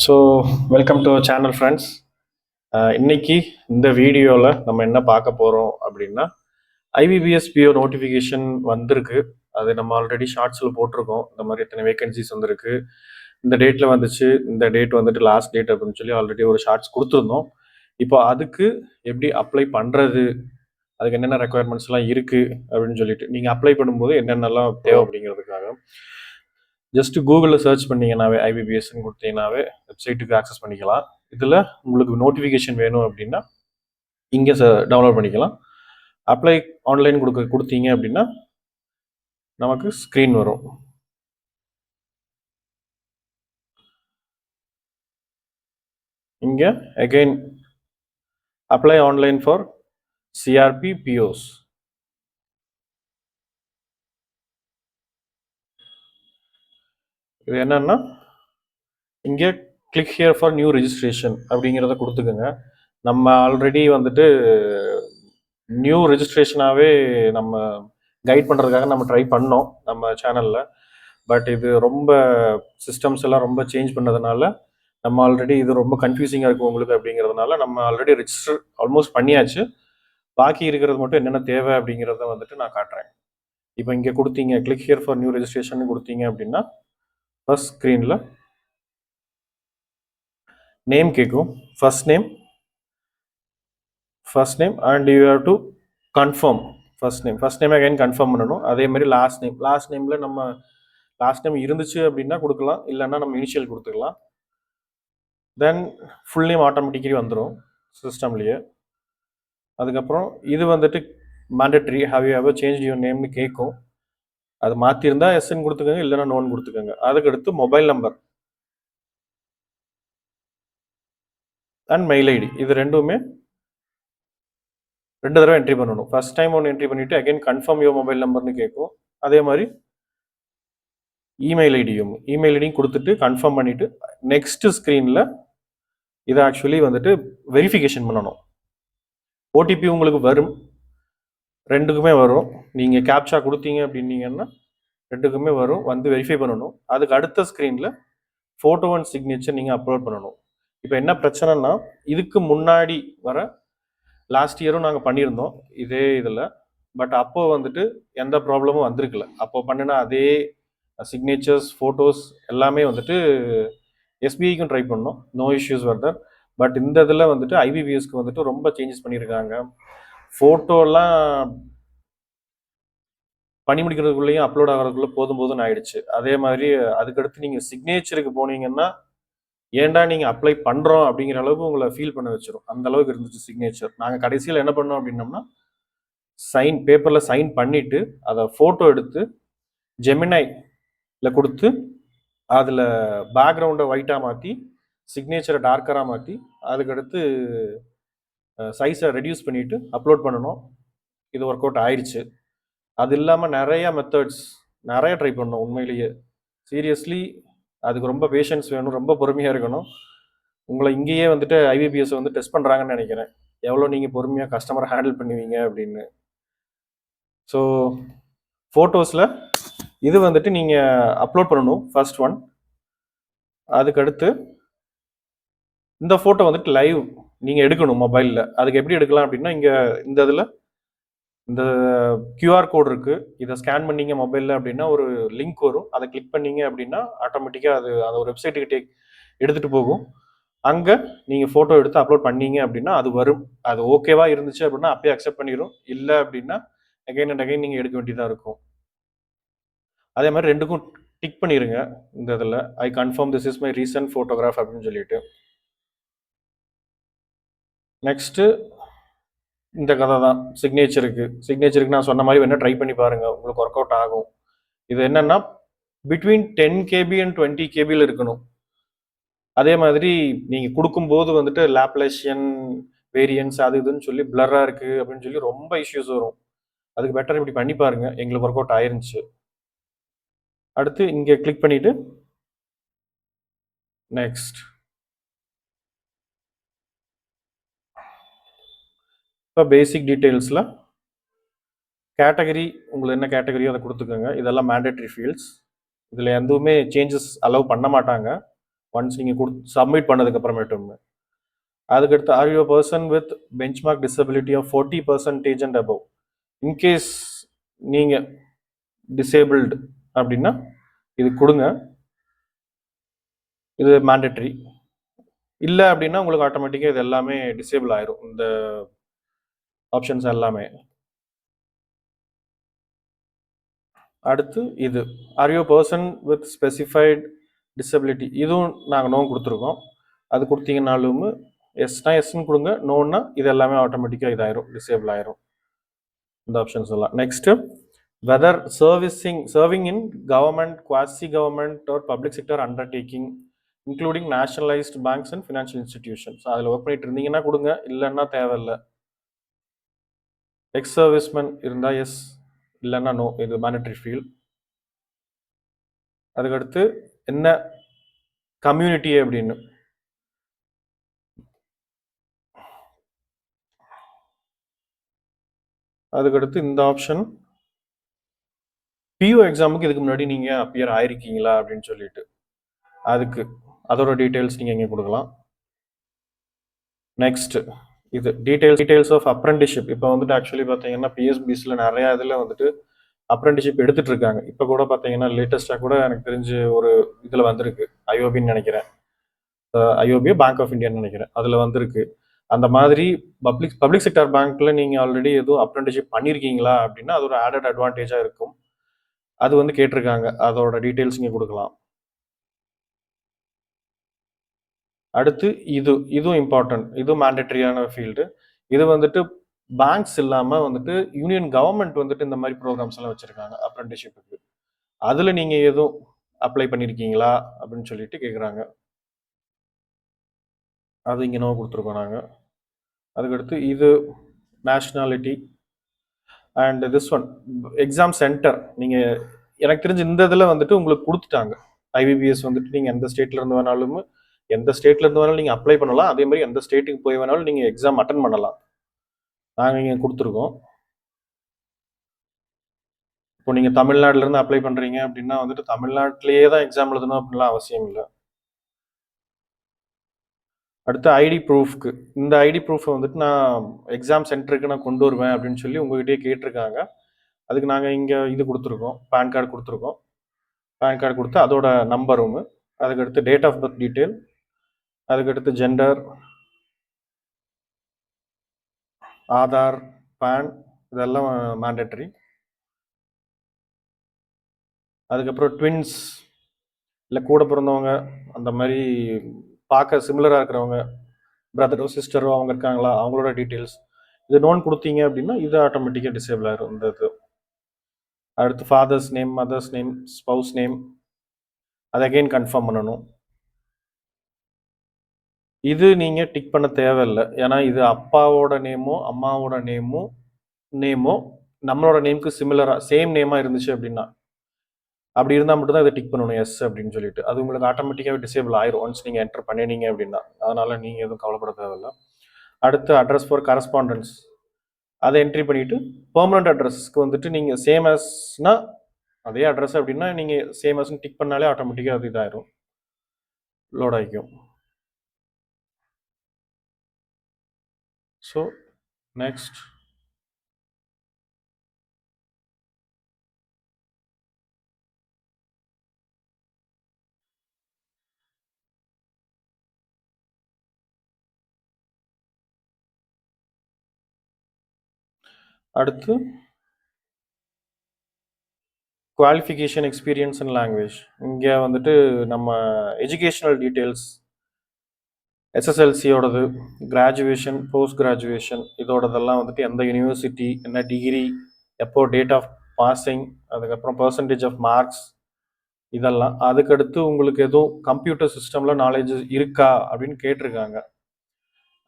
So welcome to channel friends. இன்னைக்கு இந்த வீடியோவில் நம்ம என்ன பார்க்க போகிறோம் அப்படின்னா, ஐபிபிஎஸ் பிஓ நோட்டிஃபிகேஷன் வந்திருக்கு. அது நம்ம ஆல்ரெடி ஷார்ட்ஸில் போட்டிருக்கோம். இந்த மாதிரி எத்தனை வேகன்சிஸ் வந்திருக்கு, இந்த டேட்டில் வந்துச்சு, இந்த டேட் வந்துட்டு லாஸ்ட் டேட் அப்படின்னு சொல்லி ஆல்ரெடி ஒரு ஷார்ட்ஸ் கொடுத்துருந்தோம். இப்போ அதுக்கு எப்படி அப்ளை பண்ணுறது, அதுக்கு என்னென்ன ரெக்குயர்மெண்ட்ஸ்லாம் இருக்குது அப்படின்னு சொல்லிட்டு நீங்கள் அப்ளை பண்ணும்போது என்னென்னலாம் தேவை அப்படிங்கிறதுக்காக ஜஸ்ட் கூகுளில் சர்ச் பண்ணிங்கனாவே ஐபிபிஎஸ்ன்னு கொடுத்தீங்கன்னாவே வெப்சைட்டுக்கு ஆக்சஸ் பண்ணிக்கலாம். இதில் உங்களுக்கு நோட்டிஃபிகேஷன் வேணும் அப்படின்னா இங்கே டவுன்லோட் பண்ணிக்கலாம். அப்ளை ஆன்லைன் கொடுத்தீங்க அப்படின்னா நமக்கு ஸ்க்ரீன் வரும். இங்கே again apply online for CRP BOS. இது என்னன்னா இங்கே click here for new registration அப்படிங்கிறத கொடுத்துக்குங்க. நம்ம ஆல்ரெடி வந்துட்டு நியூ ரெஜிஸ்ட்ரேஷனாகவே நம்ம கைட் பண்ணுறதுக்காக நம்ம ட்ரை பண்ணோம் நம்ம சேனலில். பட் இது ரொம்ப சிஸ்டம்ஸ் எல்லாம் ரொம்ப சேஞ்ச் பண்ணதுனால நம்ம ஆல்ரெடி இது ரொம்ப கன்ஃபியூசிங்காக இருக்கும் உங்களுக்கு அப்படிங்கிறதுனால நம்ம ஆல்ரெடி ரெஜிஸ்டர் ஆல்மோஸ்ட் பண்ணியாச்சு. பாக்கி இருக்கிறது மட்டும் என்னென்ன தேவை அப்படிங்கிறத வந்துட்டு நான் காட்டுறேன். இப்போ இங்கே கொடுத்தீங்க click here for new registration கொடுத்தீங்க அப்படின்னா ஃபர்ஸ்ட் ஸ்க்ரீனில் நேம் கேட்கும். First name and you have to confirm first name again confirm பண்ணணும். அதே மாதிரி லாஸ்ட் நேமில் நம்ம லாஸ்ட் நேம் இருந்துச்சு அப்படின்னா கொடுக்கலாம், இல்லைன்னா நம்ம இனிஷியல் கொடுத்துக்கலாம். தென் ஃபுல் நேம் ஆட்டோமேட்டிக்கலி வந்துடும் சிஸ்டம்லேயே. அதுக்கப்புறம் இது வந்துட்டு mandatory, how you ever change your நேம்னு கேட்கும். அது மாற்றிருந்தா எஸ்ன்னு கொடுத்துக்கோங்க, இல்லைன்னா நோன் கொடுத்துக்கோங்க. அதுக்கடுத்து mobile number and mail ID, இது ரெண்டுமே 2 தடவை என்ட்ரி பண்ணணும். ஃபர்ஸ்ட் டைம் ஒன்று என்ட்ரி பண்ணிவிட்டு அகைன் கன்ஃபார்ம் யுவர் மொபைல் நம்பர்னு கேட்கும். அதே மாதிரி இமெயில் ஐடியும் கொடுத்துட்டு கன்ஃபார்ம் பண்ணிவிட்டு நெக்ஸ்ட் ஸ்க்ரீனில் இதை ஆக்சுவலி வந்துட்டு வெரிஃபிகேஷன் பண்ணணும். ஓடிபி உங்களுக்கு வரும், ரெண்டுக்குமே வரும். நீங்கள் கேப்சா கொடுத்தீங்க அப்படின்னீங்கன்னா ரெண்டுக்குமே வரும், வந்து வெரிஃபை பண்ணணும். அதுக்கு அடுத்த ஸ்க்ரீனில் ஃபோட்டோ அண்ட் சிக்னேச்சர் நீங்கள் அப்லோட் பண்ணணும். இப்போ என்ன பிரச்சனைனா, இதுக்கு முன்னாடி வர லாஸ்ட் இயரும் நாங்கள் பண்ணியிருந்தோம் இதே இதில். பட் அப்போது வந்துட்டு எந்த ப்ராப்ளமும் வந்திருக்கல. அப்போ பண்ணினா அதே சிக்னேச்சர்ஸ், ஃபோட்டோஸ் எல்லாமே வந்துட்டு எஸ்பிஐக்கும் ட்ரை பண்ணோம், நோ இஷ்யூஸ் வர்தர். பட் இந்த இதில் வந்துட்டு ஐபிபிஎஸ்க்கு வந்துட்டு ரொம்ப சேஞ்சஸ் பண்ணியிருக்காங்க. ஃபோட்டோலாம் பண்ணி முடிக்கிறதுக்குள்ளேயும் அப்லோட் ஆகிறதுக்குள்ளே போதும்னு ஆயிடுச்சு. அதே மாதிரி அதுக்கடுத்து நீங்கள் சிக்னேச்சருக்கு போனீங்கன்னா ஏன்டா நீங்கள் அப்ளை பண்ணுறோம் அப்படிங்கிற அளவுக்கு உங்களை ஃபீல் பண்ண வச்சிடும். அந்த அளவுக்கு இருந்துச்சு சிக்னேச்சர். நாங்கள் கடைசியில் என்ன பண்ணோம் அப்படின்னோம்னா, பேப்பரில் சைன் பண்ணிவிட்டு அதை ஃபோட்டோ எடுத்து ஜெமினையில் கொடுத்து அதில் பேக்ரவுண்டை ஒயிட்டாக மாற்றி சிக்னேச்சரை டார்க்கராக மாற்றி அதுக்கடுத்து சைஸை ரெடியூஸ் பண்ணிவிட்டு அப்லோட் பண்ணணும். இது ஒர்க் அவுட் ஆயிடுச்சு. அது இல்லாமல் நிறையா மெத்தட்ஸ் நிறைய ட்ரை பண்ணோம். உண்மையிலேயே சீரியஸ்லி அதுக்கு ரொம்ப பேஷன்ஸ் வேணும், ரொம்ப பொறுமையாக இருக்கணும். உங்களை இங்கேயே வந்துட்டு ஐபிபிஎஸ் வந்து டெஸ்ட் பண்ணுறாங்கன்னு நினைக்கிறேன், எவ்வளோ நீங்கள் பொறுமையாக கஸ்டமரை ஹேண்டில் பண்ணுவீங்க அப்படின்னு. ஸோ ஃபோட்டோஸில் இது வந்துட்டு நீங்கள் அப்லோட் பண்ணணும் ஃபர்ஸ்ட் ஒன். அதுக்கடுத்து இந்த ஃபோட்டோ வந்துட்டு லைவ் நீங்கள் எடுக்கணும் மொபைலில். அதுக்கு எப்படி எடுக்கலாம் அப்படின்னா, இங்கே இந்த இதில் இந்த கியூஆர் கோட் இருக்குது, இதை ஸ்கேன் பண்ணிங்க மொபைலில் அப்படின்னா ஒரு லிங்க் வரும். அதை கிளிக் பண்ணிங்க அப்படின்னா ஆட்டோமேட்டிக்காக அது ஒரு வெப்சைட்டுக்கு எடுத்துகிட்டு போகும். அங்கே நீங்கள் ஃபோட்டோ எடுத்து அப்லோட் பண்ணீங்க அப்படின்னா அது வரும். அது ஓகேவா இருந்துச்சு அப்படின்னா அப்பயே அக்செப்ட் பண்ணிடும், இல்லை அப்படின்னா அகைன் அண்ட் அகைன் நீங்கள் எடுக்க வேண்டியதாக இருக்கும். அதே மாதிரி ரெண்டுக்கும் டிக் பண்ணிடுங்க. இந்த இதில் ஐ confirm this is my recent photograph அப்படின்னு சொல்லிட்டு. நெக்ஸ்ட்டு இந்த கதை தான் சிக்னேச்சருக்கு நான் சொன்ன மாதிரி வேணால் ட்ரை பண்ணி பாருங்கள், உங்களுக்கு ஒர்க் அவுட் ஆகும். இது என்னென்னா பிட்வீன் 10 KB அண்ட் 20 KBயில் இருக்கணும். அதே மாதிரி நீங்கள் கொடுக்கும்போது வந்துட்டு லேப்லேஷியன் வேரியன்ஸ் அது இதுன்னு சொல்லி பிளராக இருக்குது அப்படின்னு சொல்லி ரொம்ப இஷ்யூஸ் வரும். அதுக்கு பெட்டர் இப்படி பண்ணி பாருங்கள், எங்களுக்கு ஒர்க் அவுட் ஆயிருந்துச்சு. அடுத்து இங்கே கிளிக் பண்ணிவிட்டு நெக்ஸ்ட். இப்போ பேசிக் டீட்டெயில்ஸில் கேட்டகரி, உங்களுக்கு என்ன கேட்டகரியோ அதை கொடுத்துக்கோங்க. இதெல்லாம் மேண்டேட்ரி ஃபீல்ட்ஸ். இதில் எதுவுமே சேஞ்சஸ் அலோவ் பண்ண மாட்டாங்க. ஒன்ஸ் நீங்கள் சப்மிட் பண்ணதுக்கப்புறமேட்டும். அதுக்கடுத்து are you person with benchmark disability of 40% and above. In case நீங்கள் டிசேபிள்டு அப்படின்னா இது கொடுங்க, இது மேண்டட்ரி. இல்லை அப்படின்னா உங்களுக்கு ஆட்டோமேட்டிக்காக இது எல்லாமே டிசேபிள் ஆயிரும், இந்த ஆப்ஷன்ஸ் எல்லாமே. அடுத்து இது R you person with specified disability, இதுவும் நாங்கள் நோ கொடுத்துருக்கோம். அது கொடுத்தீங்கன்னாலும் எஸ்னா எஸ்ன்னு கொடுங்க, நோன்னா இது எல்லாமே ஆட்டோமேட்டிக்காக இதாயிரும், டிசேபிள் ஆயிரும் இந்த ஆப்ஷன்ஸ் எல்லாம். Next, whether serving in government, quasi government or public sector undertaking including nationalised banks and financial institutions, அதில் ஒர்க் பண்ணிட்டு இருந்தீங்கன்னா கொடுங்க, இல்லைன்னா தேவையில்லை. எக்ஸ் சர்வீஸ்மேன் இருந்தால் எஸ், இல்லைன்னா நோ, இது மேண்டட்ரி ஃபீல்ட். அதுக்கடுத்து என்ன கம்யூனிட்டி அப்படின்னு, அதுக்கடுத்து இந்த ஆப்ஷன் பிஓ எக்ஸாமுக்கு இதுக்கு முன்னாடி நீங்கள் அப்பியர் ஆயிருக்கீங்களா அப்படின்னு சொல்லிட்டு, அதுக்கு அதோட டீட்டெயில்ஸ் நீங்கள் இங்கே கொடுக்கலாம். நெக்ஸ்ட் இது டீட்டெயில்ஸ் ஆஃப் அப்ரெண்டிஷிப். இப்போ வந்துட்டு ஆக்சுவலி பார்த்தீங்கன்னா பிஎஸ்பிஸில் நிறையா இதில் வந்துட்டு அப்ரெண்டிஷிப் எடுத்துட்டு இருக்காங்க. இப்போ கூட பார்த்தீங்கன்னா லேட்டஸ்ட்டாக கூட எனக்கு தெரிஞ்சு ஒரு இதில் வந்திருக்கு, ஐஓபின்னு நினைக்கிறேன், ஐஓபியோ பேங்க் ஆஃப் இந்தியான்னு நினைக்கிறேன், அதில் வந்திருக்கு. அந்த மாதிரி பப்ளிக் செக்டர் பேங்க்ல நீங்கள் ஆல்ரெடி எதுவும் அப்ரெண்டிஷிப் பண்ணியிருக்கீங்களா அப்படின்னா அது ஒரு ஆடட் அட்வான்டேஜாக இருக்கும். அது வந்து கேட்டிருக்காங்க, அதோட டீட்டெயில்ஸ் இங்கே கொடுக்கலாம். அடுத்து இதுவும் இம்பார்ட்டன்ட், இதுவும் மேண்டட்ரியான ஃபீல்டு. இது வந்துட்டு பேங்க்ஸ் இல்லாமல் வந்துட்டு யூனியன் கவர்மெண்ட் வந்துட்டு இந்த மாதிரி ப்ரோக்ராம்ஸ் எல்லாம் வச்சுருக்காங்க அப்ரெண்டிஷிப்புக்கு. அதில் நீங்கள் எதுவும் அப்ளை பண்ணியிருக்கீங்களா அப்படின்னு சொல்லிட்டு கேட்குறாங்க. அது இங்கே நோ கொடுத்துருக்கோம் நாங்கள். அதுக்கடுத்து இது nationality and this one exam centre. நீங்கள் எனக்கு தெரிஞ்ச இந்த இதில் வந்துட்டு உங்களுக்கு கொடுத்துட்டாங்க, ஐபிபிஎஸ் வந்துட்டு நீங்கள் எந்த ஸ்டேட்ல இருந்து வேணாலும் நீங்கள் அப்ளை பண்ணலாம். அதே மாதிரி எந்த ஸ்டேட்டுக்கு போய் வேணாலும் நீங்கள் எக்ஸாம் அட்டன் பண்ணலாம். நாங்கள் இங்கே கொடுத்துருக்கோம். இப்போ நீங்கள் தமிழ்நாட்டிலேருந்து அப்ளை பண்ணுறீங்க அப்படின்னா வந்துட்டு தமிழ்நாட்டிலேயே தான் எக்ஸாம் எழுதணும் அப்படின்லாம் அவசியம் இல்லை. அடுத்து ஐடி ப்ரூஃப்க்கு, இந்த ஐடி ப்ரூஃபை வந்துட்டு நான் எக்ஸாம் சென்டருக்கு நான் கொண்டு வருவேன் அப்படின்னு சொல்லி உங்ககிட்டயே கேட்டிருக்காங்க. அதுக்கு நாங்கள் இங்கே இது கொடுத்துருக்கோம், பேன் கார்டு கொடுத்துருக்கோம். பேன் கார்டு கொடுத்து அதோட நம்பரும், அதுக்கடுத்து டேட் ஆஃப் பர்த் டீட்டெயில், அதுக்கடுத்து ஜெண்டர், ஆதார், பேன், இதெல்லாம் மேண்டட்ரி. அதுக்கப்புறம் ட்வின்ஸ் இல்லை கூட பிறந்தவங்க, அந்த மாதிரி பார்க்க சிமிலராக இருக்கிறவங்க, பிரதரோ சிஸ்டரோ அவங்க இருக்காங்களா, அவங்களோட டீட்டெயில்ஸ் இது நோன் கொடுத்தீங்க அப்படின்னா இது ஆட்டோமேட்டிக்காக டிசேபிள் ஆயிரும் இந்த இது. அடுத்து fathers name, mother's name, spouse name, அதை அகெயின் கன்ஃபார்ம் பண்ணணும். இது நீங்கள் டிக் பண்ண தேவையில்லை, ஏன்னா இது அப்பாவோட நேமோ அம்மாவோட நேமோ நம்மளோட நேமுக்கு சிமிலராக சேம் நேமாக இருந்துச்சு அப்படின்னா, அப்படி இருந்தால் மட்டும்தான் இதை டிக் பண்ணணும் எஸ் அப்படின்னு சொல்லிட்டு. அது உங்களுக்கு ஆட்டோமேட்டிக்காகவே டிசேபிள் ஆயிரும் ஒன்ஸ் நீங்கள் என்டர் பண்ணினீங்க அப்படின்னா. அதனால் நீங்கள் எதுவும் கவலைப்பட தேவையில்லை. அடுத்து அட்ரஸ் ஃபார் கரஸ்பாண்டன்ஸ், அதை என்ட்ரி பண்ணிவிட்டு பெர்மனண்ட் அட்ரஸ்க்கு வந்துட்டு நீங்கள் சேம் அஸ்னா அதே அட்ரஸ் அப்படின்னா நீங்கள் சேம் அஸ்ன்னு டிக் பண்ணாலே ஆட்டோமேட்டிக்காக அது இதாயிரும், லோட் ஆகிக்கும். ஸோ நெக்ஸ்ட் அடுத்து குவாலிஃபிகேஷன், எக்ஸ்பீரியன்ஸ் அண்ட் லாங்குவேஜ். இங்கே வந்துட்டு நம்ம எஜுகேஷனல் டீட்டெயில்ஸ், எஸ்எஸ்எல்சியோடது, கிராஜுவேஷன், போஸ்ட் கிராஜுவேஷன், இதோடதெல்லாம் வந்துட்டு எந்த யூனிவர்சிட்டி, என்ன டிகிரி, எப்போ டேட் ஆஃப் பாசிங், அதுக்கப்புறம் பர்சன்டேஜ் ஆஃப் மார்க்ஸ், இதெல்லாம். அதுக்கடுத்து உங்களுக்கு எதுவும் கம்ப்யூட்டர் சிஸ்டமில் நாலேஜ் இருக்கா அப்படின்னு கேட்டிருக்காங்க.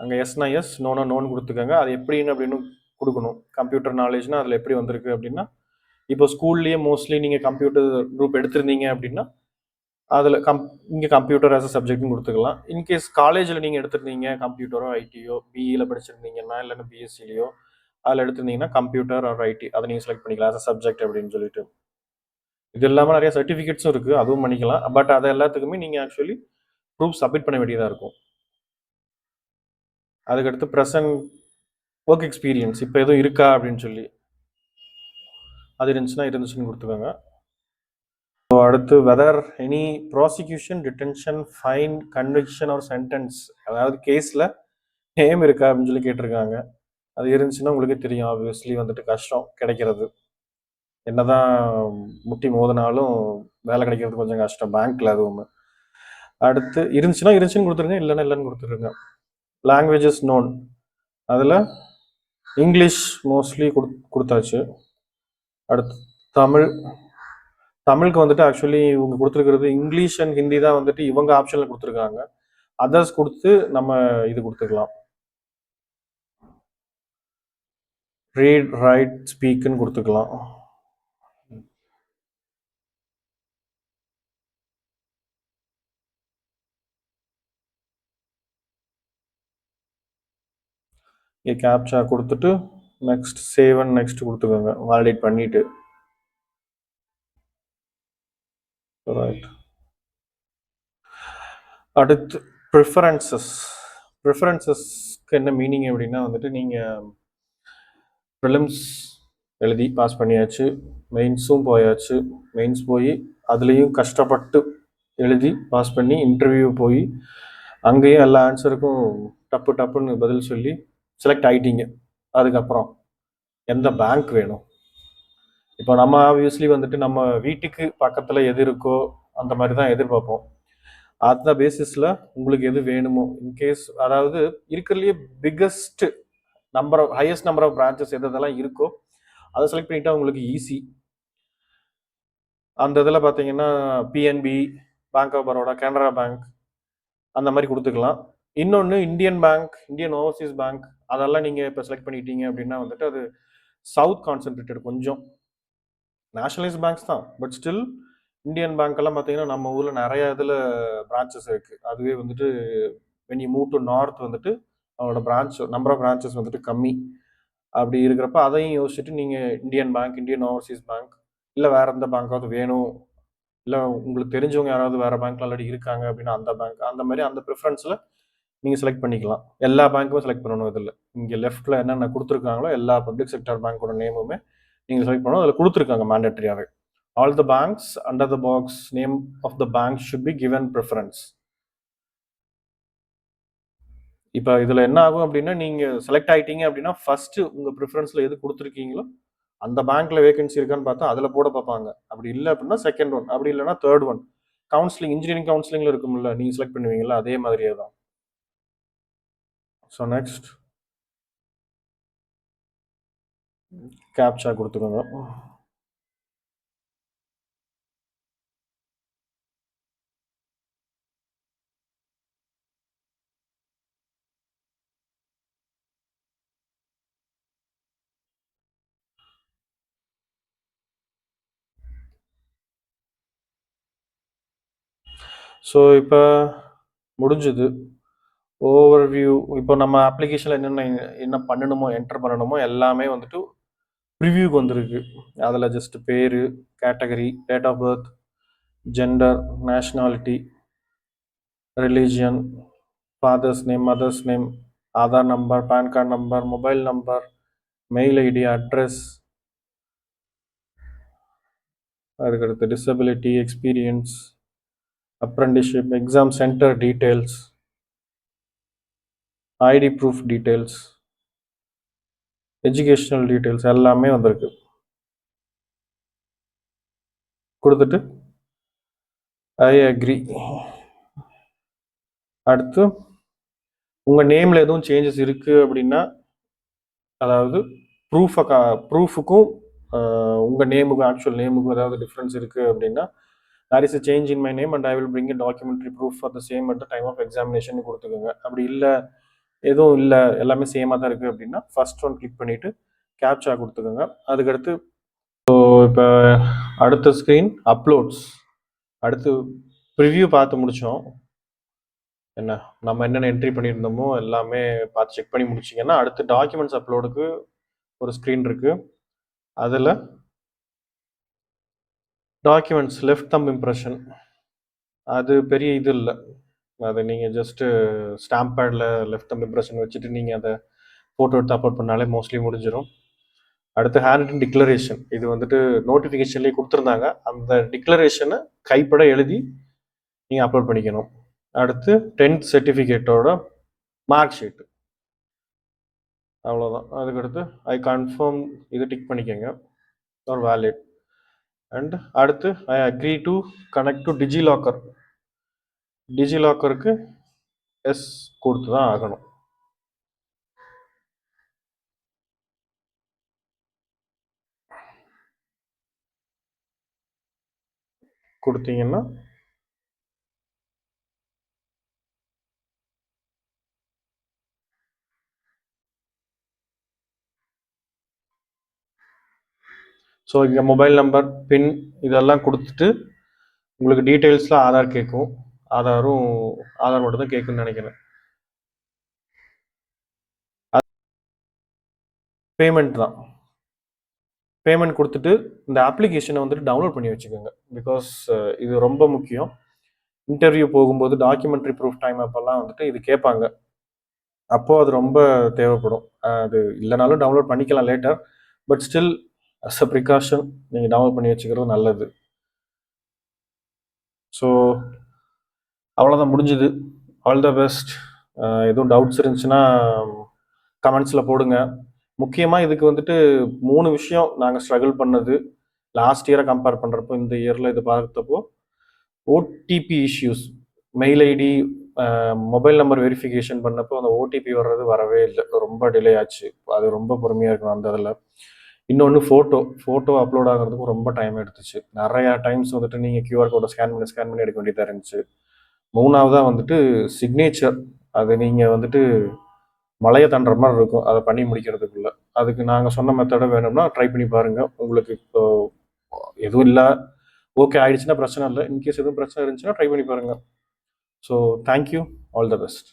அங்கே எஸ்னா எஸ், நோனா நோன்னு கொடுத்துக்கோங்க. அது எப்படின்னு அப்படின்னு கொடுக்கணும். கம்ப்யூட்டர் நாலேஜ்னா அதில் எப்படி வந்திருக்கு அப்படின்னா, இப்போ ஸ்கூல்லேயே மோஸ்ட்லி நீங்கள் கம்ப்யூட்டர் குரூப் எடுத்திருந்தீங்க அப்படின்னா அதில் இங்கே கம்ப்யூட்டர் ஆஸ் அ சப்ஜெக்ட்னு கொடுத்துக்கலாம். இன்கேஸ் காலேஜில் நீங்கள் எடுத்திருந்தீங்க கம்ப்யூட்டரோ ஐடியோ, பிஇயில் படிச்சிருந்தீங்கன்னா இல்லைன்னா பிஎஸ்சிலையோ அதில் எடுத்திருந்தீங்கன்னா கம்ப்யூட்டர் ஆர் ஐடி அதை நீங்கள் செலக்ட் பண்ணிக்கலாம் ஆஸ் அ சப்ஜெக்ட் அப்படின்னு சொல்லிட்டு. இது இல்லாமல் நிறைய சர்டிஃபிகேட்ஸும் இருக்குது, அதுவும் பண்ணிக்கலாம். பட் அதை எல்லாத்துக்குமே நீங்கள் ஆக்சுவலி ப்ரூஃப் சப்மிட் பண்ண வேண்டியதாக இருக்கும். அதுக்கடுத்து ப்ரெசன்ட் ஒர்க் எக்ஸ்பீரியன்ஸ் இப்போ எதுவும் இருக்கா அப்படின்னு சொல்லி அது இருந்துச்சுன்னு கொடுத்துக்கோங்க. ஸோ அடுத்து whether any prosecution, detention, fine, conviction or sentence, அதாவது கேஸில் நேம் இருக்கா அப்படின்னு சொல்லி கேட்டிருக்காங்க. அது இருந்துச்சுன்னா உங்களுக்கு தெரியும், ஆப்வியஸ்லி வந்துட்டு கஷ்டம் கிடைக்கிறது. என்னதான் முட்டி மோதினாலும் வேலை கிடைக்கிறது கொஞ்சம் கஷ்டம் பேங்க்ல. அது ஒன்று. அடுத்து இருந்துச்சுன்னு கொடுத்துருங்க, இல்லைன்னு கொடுத்துருங்க. லாங்குவேஜஸ் நோன், அதில் இங்கிலீஷ் மோஸ்ட்லி கொடுத்தாச்சு. அடுத்து தமிழுக்கு வந்துட்டு ஆக்சுவலி இவங்க கொடுத்துருக்கிறது இங்கிலீஷ் அண்ட் ஹிந்தி தான் வந்துட்டு இவங்க ஆப்ஷனில் கொடுத்துருக்காங்க. அதர்ஸ் கொடுத்து நம்ம இது கொடுத்துக்கலாம், ரீட், ரைட், ஸ்பீக்குன்னு கொடுத்துக்கலாம். கேப்சா கொடுத்துட்டு நெக்ஸ்ட் சேவ் அண்ட் நெக்ஸ்ட் கொடுத்துக்கோங்க, வாலிடேட் பண்ணிட்டு. ரைட். அடுத்து ப்ரிஃபரன்சஸ்க்கு என்ன மீனிங் அப்படின்னா வந்துட்டு நீங்கள் ப்ரிலிம்ஸ் எழுதி பாஸ் பண்ணியாச்சு, மெயின்ஸும் போயாச்சு. மெயின்ஸ் போய் அதுலேயும் கஷ்டப்பட்டு எழுதி பாஸ் பண்ணி இன்டர்வியூ போய் அங்கேயும் எல்லா ஆன்சருக்கும் டப்புன்னு பதில் சொல்லி செலக்ட் ஆகிட்டீங்க. அதுக்கப்புறம் எந்த பேங்க் வேணும்? இப்போ நம்ம ஆப்வியஸ்லி வந்துட்டு நம்ம வீட்டுக்கு பக்கத்தில் எது இருக்கோ அந்த மாதிரி தான் எதிர்பார்ப்போம். அந்த பேசிஸில் உங்களுக்கு எது வேணுமோ, இன்கேஸ் அதாவது இருக்கிறதுலையே biggest highest number of branches எதெல்லாம் இருக்கோ அதை செலக்ட் பண்ணிட்டா உங்களுக்கு ஈஸி. அந்த இதில் பார்த்தீங்கன்னா PNB, bank of Baroda, Canara bank அந்த மாதிரி கொடுத்துக்கலாம். இன்னொன்று Indian bank, Indian overseas bank, அதெல்லாம் நீங்கள் இப்போ செலக்ட் பண்ணிட்டீங்க அப்படின்னா வந்துட்டு அது சவுத் கான்சென்ட்ரேட்டட், கொஞ்சம் நேஷனலைஸ் பேங்க்ஸ் தான். பட் ஸ்டில் இந்தியன் பேங்க் எல்லாம் பார்த்தீங்கன்னா நம்ம ஊரில் நிறைய இதில் பிரான்ச்சஸ் இருக்குது. அதுவே வந்துட்டு when you move to north வந்துட்டு அவங்களோட பிரான்ச் நம்பர் ஆஃப் பிரான்ச்சஸ் வந்துட்டு கம்மி. அப்படி இருக்கிறப்ப அதையும் யோசிச்சுட்டு நீங்கள் Indian bank, Indian overseas bank, இல்லை வேற எந்த பேங்காவது வேணும், இல்லை உங்களுக்கு தெரிஞ்சவங்க யாராவது வேற பேங்க்ல ஆல்ரெடி இருக்காங்க அப்படின்னா அந்த பேங்க், அந்த மாதிரி அந்த ப்ரிஃபரன்ஸில் நீங்கள் செலக்ட் பண்ணிக்கலாம். எல்லா பேங்க்குமே செலக்ட் பண்ணணும். இதில் இங்கே லெஃப்ட்டில் என்னென்ன கொடுத்துருக்காங்களோ எல்லா பப்ளிக் செக்டர் பேங்க்கோட நேமுமே நீங்கள் செலக்ட் பண்ணணும். அதில் கொடுத்துருக்காங்க மேண்டட்ரியாகவே. All the banks under the box name of the bank should be given preference. இப்போ இதில் என்ன ஆகும் அப்படின்னா நீங்கள் செலக்ட் ஆகிட்டீங்க அப்படின்னா ஃபர்ஸ்ட் உங்கள் ப்ரிஃபரன்ஸில் எது கொடுத்துருக்கீங்களோ அந்த பேங்க்ல வேகன்சி இருக்கான்னு பார்த்தா அதில் போட பார்ப்பாங்க. அப்படி இல்லை அப்படின்னா செகண்ட் ஒன், அப்படி இல்லைன்னா தேர்ட் ஒன். கவுன்சிலிங், இன்ஜினியரிங் கவுன்சிலிங்ல இருக்கும்ல, நீங்கள் செலக்ட் பண்ணுவீங்களா அதே மாதிரியே தான். ஸோ நெக்ஸ்ட் கேப்சா கொடுத்துக்கோங்க. ஸோ இப்போ முடிஞ்சது ஓவர்வியூ. இப்போ நம்ம அப்ளிகேஷனில் என்ன பண்ணணுமோ, என்டர் பண்ணணுமோ எல்லாமே வந்துட்டு ப்ரிவியூக்கு வந்திருக்கு. அதில் ஜஸ்ட் பேர், category, date of birth, gender, nationality, religion, father's name, mother's name, Aadhaar number, PAN card number, mobile number, mail ID, address, அதுக்கடுத்து disability, experience, apprenticeship, exam centre details, ID proof details, educational details எல்லாமே வந்திருக்கு. கொடுத்துட்டு I agree. அடுத்து உங்கள் நேமில் எதுவும் changes இருக்குது அப்படின்னா, அதாவது ப்ரூஃபுக்கும் உங்கள் நேமுக்கும் ஆக்சுவல் நேமுக்கும் ஏதாவது டிஃப்ரென்ஸ் இருக்குது அப்படின்னா, there is a change in my name and I will bring a documentary proof for the same at the time of examination கொடுத்துக்கோங்க. அப்படி இல்லை, எதுவும் இல்லை, எல்லாமே சேமாக தான் இருக்குது அப்படின்னா ஃபர்ஸ்ட் ஒன் கிளிக் பண்ணிவிட்டு கேப்சா கொடுத்துக்கோங்க. அதுக்கடுத்து இப்போ அடுத்த ஸ்க்ரீன் அப்லோட்ஸ். அடுத்து ப்ரிவ்யூ பார்த்து முடித்தோம். என்ன நம்ம என்னென்ன என்ட்ரி பண்ணியிருந்தோமோ எல்லாமே பார்த்து செக் பண்ணி முடிச்சிங்கன்னா அடுத்து டாக்குமெண்ட்ஸ் அப்லோடுக்கு ஒரு ஸ்க்ரீன் இருக்குது. அதில் டாக்குமெண்ட்ஸ் லெஃப்ட் தம்ப் இம்ப்ரெஷன், அது பெரிய இது இல்லை. அதை நீங்கள் ஜஸ்ட்டு ஸ்டாம்ப் பேடில் லெஃப்ட் தம் இம்ப்ரெஷன் வச்சுட்டு நீங்கள் அதை ஃபோட்டோ எடுத்து அப்லோட் பண்ணாலே மோஸ்ட்லி முடிஞ்சிடும். அடுத்து ஹேண்ட் ரிட்டன் டிக்ளரேஷன், இது வந்துட்டு நோட்டிஃபிகேஷன்லேயே கொடுத்துருந்தாங்க. அந்த டிக்ளரேஷனை கைப்பட எழுதி நீங்கள் அப்லோட் பண்ணிக்கணும். அடுத்து 10th சர்டிஃபிகேட்டோட மார்க் ஷீட்டு, அவ்வளோதான். அதுக்கடுத்து ஐ கன்ஃபார்ம் இது டிக் பண்ணிக்கோங்க ஒரு வேலிட். அண்ட் அடுத்து I agree to connect to DigiLocker. டிஜிலாக்கருக்கு எஸ் கொடுத்து தான் ஆகணும். கொடுத்தீங்கன்னா ஸோ இங்கே மொபைல் நம்பர், பின் இதெல்லாம் கொடுத்துட்டு உங்களுக்கு டீட்டெயில்ஸில் ஆதார் கேட்கும். ஆதார் மட்டும் தான் கேட்குன்னு நினைக்கிறேன். பேமெண்ட் தான். பேமெண்ட் கொடுத்துட்டு இந்த அப்ளிகேஷனை வந்துட்டு டவுன்லோட் பண்ணி வச்சுக்கோங்க. பிகாஸ் இது ரொம்ப முக்கியம். இன்டர்வியூ போகும்போது டாக்குமெண்ட்ரி ப்ரூஃப் டைம் அப்போல்லாம் வந்துட்டு இது கேட்பாங்க. அப்போது அது ரொம்ப தேவைப்படும். அது இல்லைனாலும் டவுன்லோட் பண்ணிக்கலாம் later. But still as a precaution நீங்கள் டவுன்லோட் பண்ணி வச்சுக்கிறது நல்லது. ஸோ அவ்வளோதான், முடிஞ்சுது. All the best. எதுவும் டவுட்ஸ் இருந்துச்சுன்னா கமெண்ட்ஸில் போடுங்க. முக்கியமாக இதுக்கு வந்துட்டு 3 விஷயம் நாங்கள் ஸ்ட்ரகிள் பண்ணது. லாஸ்ட் இயரை கம்பேர் பண்ணுறப்போ இந்த இயரில் இது பார்த்தப்போ OTP issues, mail ID, mobile number verification பண்ணப்போ அந்த ஓடிபி வர்றது வரவே இல்லை, ரொம்ப டிலே ஆச்சு. அது ரொம்ப பொறுமையாக இருக்கணும் அந்த இதில். இன்னொன்று ஃபோட்டோ அப்லோட் ஆகிறதுக்கும் ரொம்ப டைம் எடுத்துச்சு. நிறையா டைம்ஸ் வந்துட்டு நீங்கள் கியூஆர் கோடை ஸ்கேன் பண்ணி எடுக்க வேண்டியதாக இருந்துச்சு. 3ஆவதாக வந்துட்டு சிக்னேச்சர், அது நீங்கள் வந்துட்டு மலையை தாண்டுற மாதிரி இருக்கும் அதை பண்ணி முடிக்கிறதுக்குள்ள. அதுக்கு நாங்கள் சொன்ன மெத்தடை வேணும்னா ட்ரை பண்ணி பாருங்கள். உங்களுக்கு இப்போ எதுவும் இல்லை, ஓகே ஆயிடுச்சுன்னா பிரச்சனை இல்லை. இன்கேஸ் எதுவும் பிரச்சனை இருந்துச்சுன்னா ட்ரை பண்ணி பாருங்கள். So thank you, all the best.